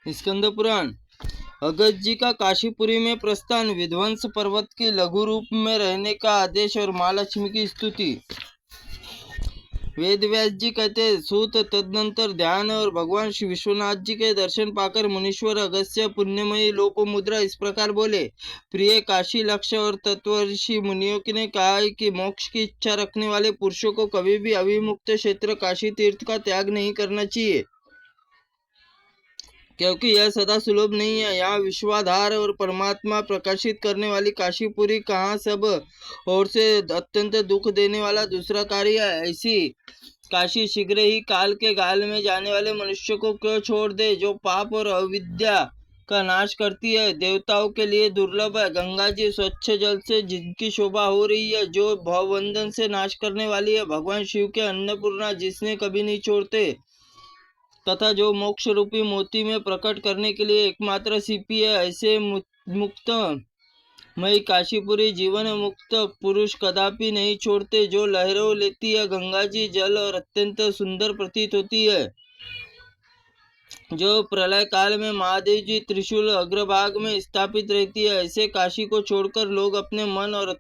स्कंद पुराण। अगस्त जी का काशीपुरी में प्रस्थान, विध्वंस पर्वत के लघु रूप में रहने का आदेश और महालक्ष्मी की स्तुति। वेद व्यास जी कहते सूत, तदनंतर ध्यान और भगवान श्री विश्वनाथ जी के दर्शन पाकर मुनीश्वर अगस्त्य पुण्यमयी लोप मुद्रा इस प्रकार बोले। प्रिय काशी लक्ष्य और तत्वऋषि मुनियों ने कहा है कि मोक्ष की इच्छा रखने वाले पुरुषों को कभी भी अविमुक्त क्षेत्र काशी तीर्थ का त्याग नहीं करना चाहिए, क्योंकि यह सदा सुलभ नहीं है। यहाँ विश्वाधार और परमात्मा प्रकाशित करने वाली काशीपुरी कहाँ सब और से अत्यंत दुख देने वाला दूसरा कार्य है। ऐसी काशी शीघ्र ही काल के गाल में जाने वाले मनुष्य को क्यों छोड़ दे, जो पाप और अविद्या का नाश करती है, देवताओं के लिए दुर्लभ है। गंगा जी स्वच्छ जल से जिनकी शोभा हो रही है, जो भवबंधन से नाश करने वाली है, भगवान शिव के अन्नपूर्णा जिसने कभी नहीं छोड़ते, तथा जो मोक्ष रूपी मोती में प्रकट करने के लिए एकमात्र सीपी है, ऐसे मुक्त मई काशीपुरी जीवन मुक्त पुरुष कदापि नहीं छोड़ते। जो लहरों लेती है गंगा जी जल और अत्यंत सुंदर प्रतीत होती है, जो प्रलय काल में महादेव जी त्रिशूल अग्रभाग में स्थापित रहती है, ऐसे काशी को छोड़कर लोग अपने मन और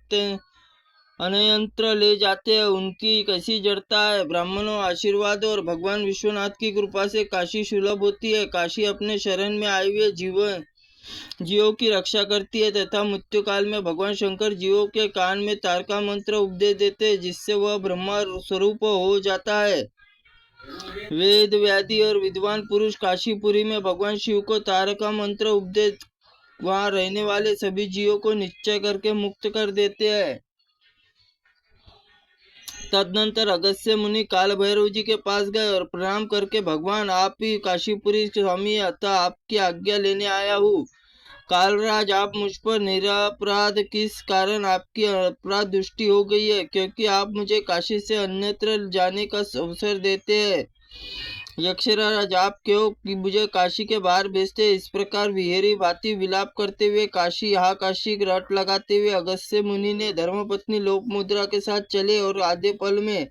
अन्यंत्र ले जाते हैं। उनकी कैसी जड़ता है। ब्राह्मणों आशीर्वाद और भगवान विश्वनाथ की कृपा से काशी सुलभ होती है। काशी अपने शरण में आए हुए जीवों की रक्षा करती है तथा मृत्यु काल में भगवान शंकर जीवों के कान में तारका मंत्र उपदेश देते हैं, जिससे वह ब्रह्मा स्वरूप हो जाता है। वेद व्याधि और विद्वान पुरुष काशीपुरी में भगवान शिव को तारका मंत्र उपदेश वहां रहने वाले सभी जीवों को निश्चय करके मुक्त कर देते हैं। तदनंतर अगस्त्य मुनि काल भैरव जी के पास गए और प्रणाम करके, भगवान आप ही काशीपुरी स्वामी, अतः आपकी आज्ञा लेने आया हूँ। कालराज, आप मुझ पर निरपराध किस कारण आपकी अपराध दृष्टि हो गई है, क्योंकि आप मुझे काशी से अन्यत्र जाने का अवसर देते हैं। यक्षराज, आप क्यों मुझे काशी के बाहर भेजते। इस प्रकार विहेरी भांति विलाप करते हुए काशी काशी रट लगाते हुए अगस्त्य मुनि ने धर्मपत्नी लोप मुद्रा के साथ चले और आधे पल में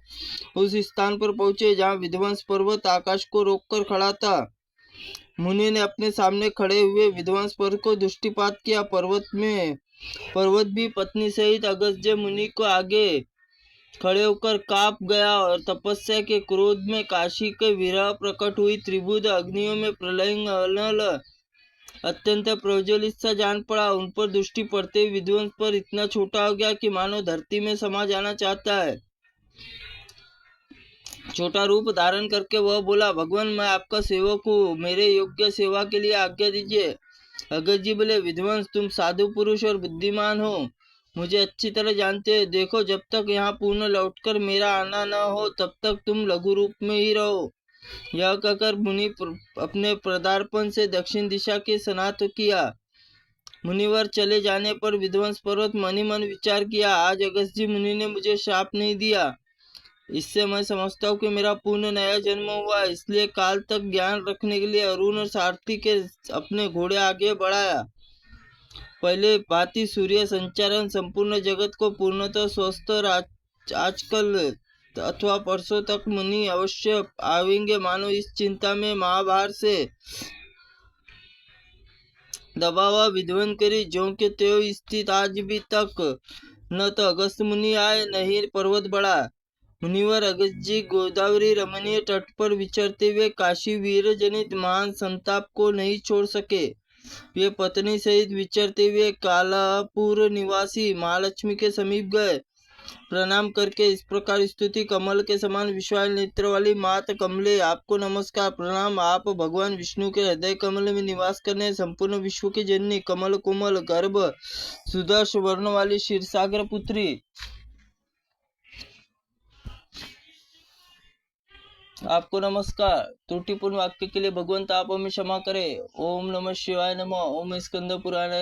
उस स्थान पर पहुंचे जहां विध्वंस पर्वत आकाश को रोककर खड़ा था। मुनि ने अपने सामने खड़े हुए विध्वंस पर्वत को दृष्टिपात किया। पर्वत भी पत्नी सहित अगस्त्य मुनि को आगे खड़े होकर कांप गया और तपस्या के क्रोध में काशी के विरह प्रकट हुई त्रिभुज अग्नियों में प्रलय अत्यंत प्रज्वलित सा जान पड़ा। उन पर दृष्टि पड़ते विध्वंस पर इतना छोटा हो गया कि मानो धरती में समा जाना चाहता है। छोटा रूप धारण करके वह बोला, भगवान मैं आपका सेवक हूँ, मेरे योग्य सेवा के लिए आज्ञा दीजिए। अगस्त जी बोले, विध्वंस तुम साधु पुरुष और बुद्धिमान हो, मुझे अच्छी तरह जानते हो। देखो, जब तक यहाँ पुनः लौटकर मेरा आना न हो तब तक तुम लघु रूप में ही रहो। यह कहकर मुनि अपने पदार्पण से दक्षिण दिशा की सनात किया। मुनिवर चले जाने पर विध्वंस पर्वत मनी मन विचार किया, आज अगस्त जी मुनि ने मुझे शाप नहीं दिया, इससे मैं समझता हूँ कि मेरा पुण्य नया जन्म हुआ। इसलिए काल तक ज्ञान रखने के लिए अरुण और सारथी के अपने घोड़े आगे बढ़ाया। पहले भांति सूर्य संचारण संपूर्ण जगत को पूर्णतः स्वस्थ और आजकल अथवा परसों तक मुनि अवश्य आवेंगे। मानो इस चिंता में महाभार से दबावा विध्वंस करी, जो के त्यों स्थित आज भी तक न तो अगस्त मुनि आए न ही पर्वत बढ़ा। मुनिवर अगस्त जी गोदावरी रमणीय तट पर विचरते हुए काशी वीर जनित महान संताप को नहीं छोड़ सके। वे पत्नी सहित विचरते हुए कालापुर निवासी महालक्ष्मी के समीप गए। प्रणाम करके इस प्रकार स्तुति, कमल के समान विशाल नेत्र वाली मात कमले, आपको नमस्कार प्रणाम। आप भगवान विष्णु के हृदय कमल में निवास करने संपूर्ण विश्व की जननी, कमल कोमल गर्भ सुदर्श वर्ण वाली क्षीरसागर पुत्री, आपको नमस्कार। त्रुटिपूर्ण वाक्य के लिए भगवंत आप हमें क्षमा करें। ओम नमः शिवाय नमः। ओम स्कंद पुराण।